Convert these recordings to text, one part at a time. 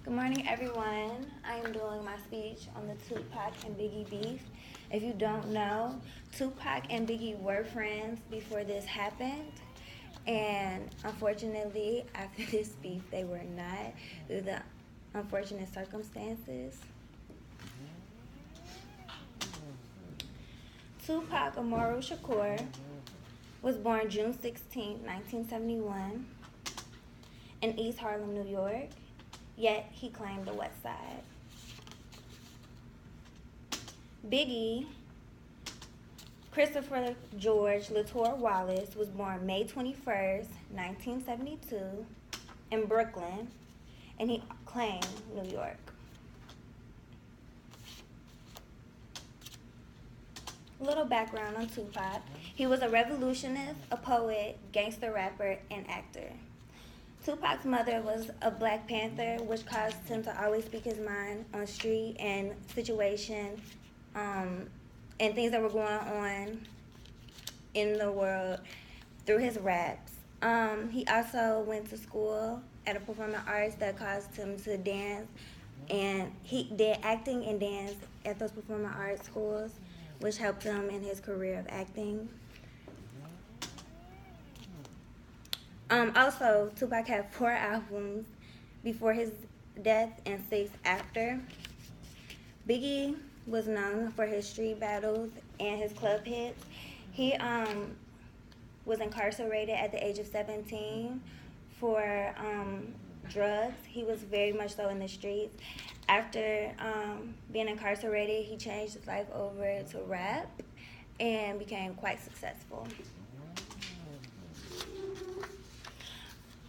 Good morning, everyone. I am doing my speech on the Tupac and Biggie beef. If you don't know, Tupac and Biggie were friends before this happened. And unfortunately, after this beef, they were not due to the unfortunate circumstances. Tupac Amaru Shakur was born June 16, 1971, in East Harlem, New York, yet he claimed the West Side. Biggie, Christopher George Latour Wallace, was born May 21st, 1972, in Brooklyn, and he claimed New York. A little background on Tupac. He was a revolutionist, a poet, gangster rapper, and actor. Tupac's mother was a Black Panther, which caused him to always speak his mind on street and situation, and things that were going on in the world through his raps. He also went to school at a performing arts that caused him to dance, and he did acting and dance at those performing arts schools, which helped him in his career of acting. Also, Tupac had 4 albums before his death and 6 after. Biggie was known for his street battles and his club hits. He was incarcerated at the age of 17 for drugs. He was very much so in the streets. After being incarcerated, he changed his life over to rap and became quite successful.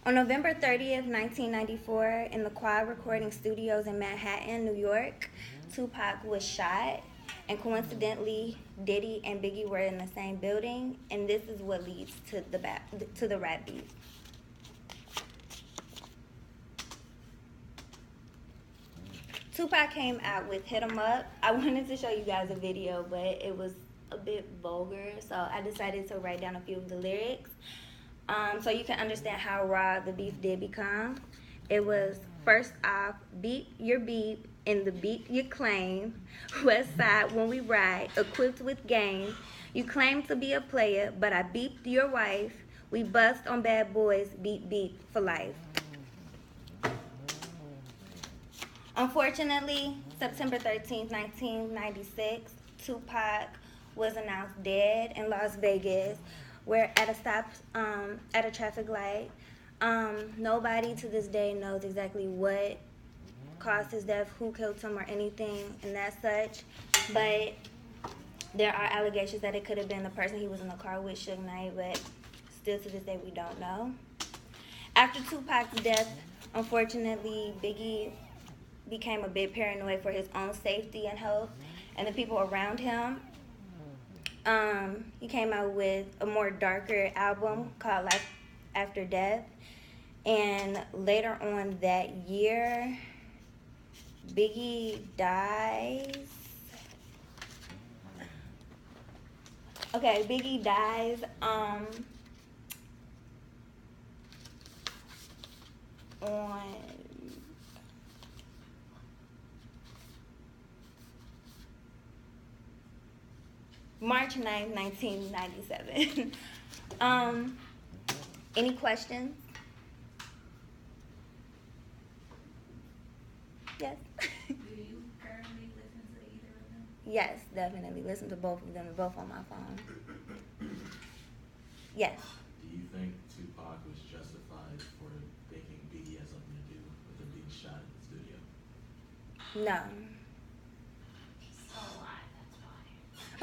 On November 30th, 1994, in the Quad Recording Studios in Manhattan, New York, Tupac was shot, and coincidentally, Diddy and Biggie were in the same building, and this is what leads to the rap beef. Tupac came out with "Hit 'Em Up." I wanted to show you guys a video, but it was a bit vulgar, so I decided to write down a few of the lyrics. So you can understand how raw the beef did become. It was, first off, beat your beat in the beat you claim. West side when we ride, equipped with game. You claim to be a player, but I beeped your wife. We bust on bad boys, beat beat for life. Unfortunately, September 13th, 1996, Tupac was announced dead in Las Vegas. We're at a stop at a traffic light. Nobody to this day knows exactly what caused his death, who killed him, or anything and that such. But there are allegations that it could have been the person he was in the car with, Suge Knight, but still to this day we don't know. After Tupac's death, unfortunately, Biggie became a bit paranoid for his own safety and health and the people around him. He came out with a more darker album called Life After Death. And later on that year, Biggie dies. Biggie dies on March 9th, 1997. Any questions? Yes. Do you currently listen to either of them? Yes, definitely. Listen to both of them, both on my phone. Yes. Do you think Tupac was justified for thinking Biggie had something to do with him being shot in the studio? No. He's still alive, that's why.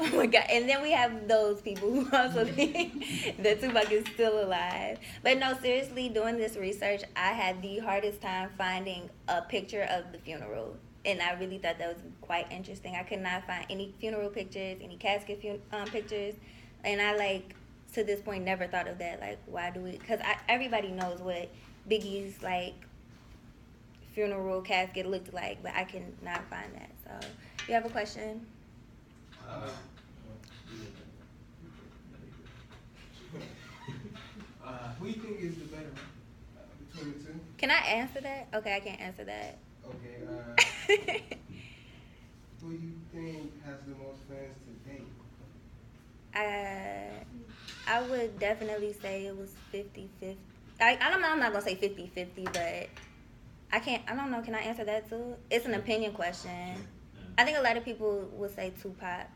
Oh my God. And then we have those people who also think that Tupac is still alive. But no, seriously, doing this research, I had the hardest time finding a picture of the funeral. And I really thought that was quite interesting. I could not find any funeral pictures, any casket pictures. And I, to this point, never thought of that. Why do we? Because everybody knows what Biggie's, funeral casket looked like. But I cannot find that. So, you have a question? Who do you think is the better between the two? Can I answer that? Okay, I can't answer that. Okay, who do you think has the most friends to date? I would definitely say it was 50-50. I'm not gonna say 50-50, but I don't know, can I answer that too? It's an opinion question. Yeah. I think a lot of people would say Tupac,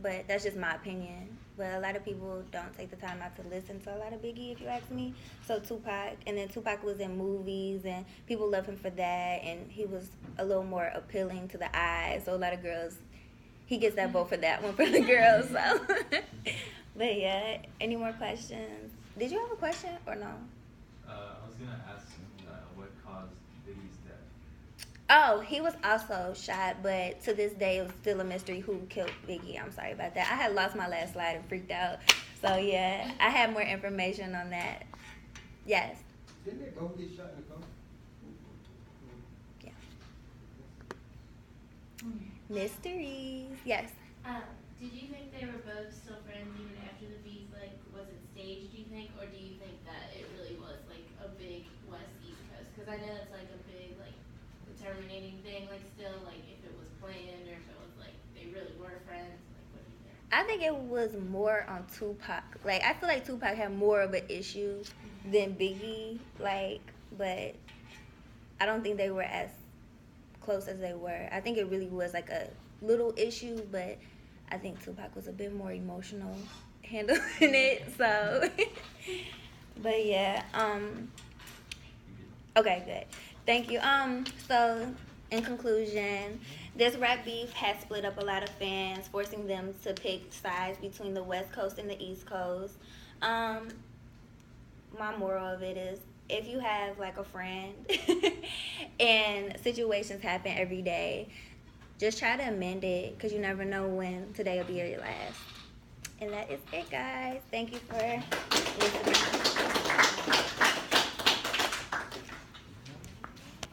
but that's just my opinion. But a lot of people don't take the time out to listen to a lot of Biggie, if you ask me. So Tupac, and then Tupac was in movies, and people love him for that, and he was a little more appealing to the eyes. So a lot of girls, he gets that vote for that one for the girls. So, but yeah, any more questions? Did you have a question or no? I was gonna ask what caused Biggie's death. Oh, he was also shot, but to this day, it was still a mystery who killed Biggie. I'm sorry about that. I had lost my last slide and freaked out. So, yeah, I have more information on that. Yes. Didn't they both get shot in the car? Yeah. Mysteries. Yes. Did you think they were both still friends even after the beef? Like, was it staged, do you think? Or do you think that it really was, like, a big West East Coast? Because I know it's, like, a big, like, terminating thing, like, still, like, if it was planned or if it was, like, they really were friends. Like, what do you think? I think it was more on Tupac. Like, I feel like Tupac had more of an issue than Biggie. Like, but I don't think they were as close as they were. I think it really was, like, a little issue, but I think Tupac was a bit more emotional handling it. So, but yeah. Okay, good. Thank you. So in conclusion, this rap beef has split up a lot of fans, forcing them to pick sides between the West Coast and the East Coast. My moral of it is, if you have like a friend and situations happen every day, just try to amend it, because you never know when today will be your last. And that is it, guys. Thank you for listening.